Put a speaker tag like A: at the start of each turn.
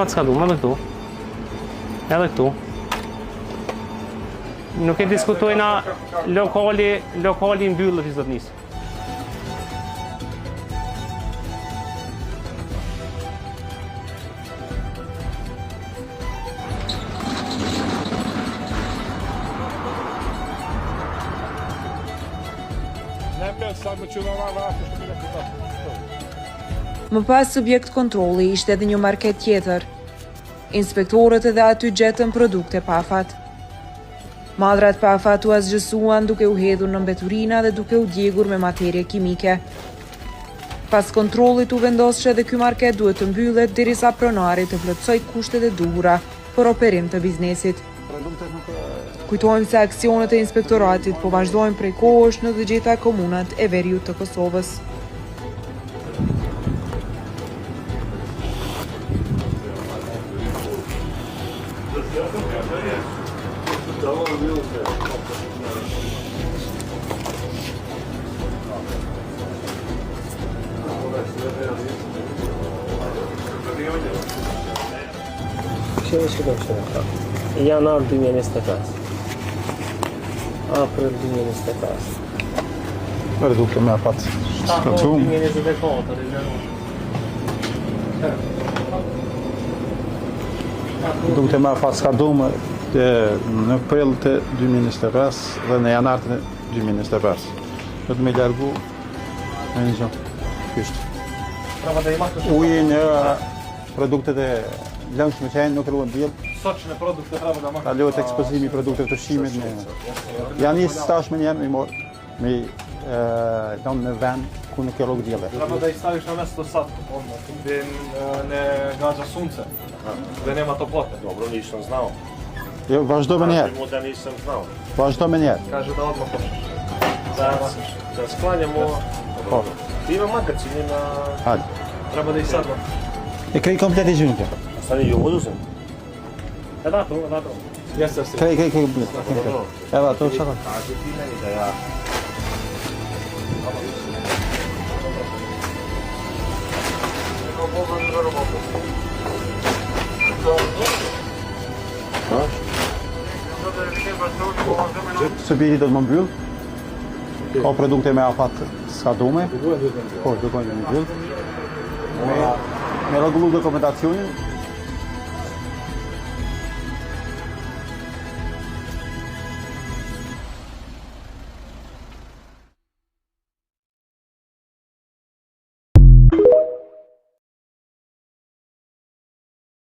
A: S'ka dume edhe këtu. Edhe këtu. Nuk e diskutojna lokali mbyllët i zotnisë.
B: Më pas subjekt kontrolli ishte edhe një market tjetër. Inspektorët edhe aty gjetën produkte pa afat. Madrat pa afat u azgjësuan duke u hedhur në mbeturina dhe duke u djegur me materie kimike. Pas kontrollit u vendos që edhe ky market duhet të mbyllet derisa pronari të plotësoj kushtet e duhura për operim të biznesit. Kujtojmë se aksionet e inspektoratit po vazhdojnë prej kohësh në të gjitha komunat e veriut të Kosovës.
A: Janar 2025. April 2025.
C: Produkte me afat shkatërum.
A: 2024.
C: Produkte me afat shkatërum në prill të 2025 dhe në janar të 2025. Do të më largu në një gjë. Uji në produktet e lëndshme që nuk ruhen bjellë.
D: Sot në produkte prapë da
C: Kalohet ekspozimi i produkteve të ushqimit në. Janë nisë stash me njerë me lënë në vend ku nuk e rrugë bjellë.
D: Prapë da i stavish në mes të satë, në gaxha sunce, dhe nema të plote.
E: Dobro, nisam znao.
C: Jo, vazhdo me njerë.
E: Da nisam znao.
C: Vazhdo me njerë.
D: Kaže da odmah pošliš.
E: Da sklanjamo...
C: Po.
E: Ima magazini na...
C: Hajde.
D: Treba da i sadno.
C: E krej komplet i gjunke.
E: Stani ju oduzem.
A: Edhe ato.
D: Jeste.
C: Krej komplet. Edhe ato çfarë?
E: Kaže ti meni da ja...
C: Subjekti do të më mbyll. Ka produkte me afat skadume. Po, do të më mbyll. Me rregullu dokumentacionin.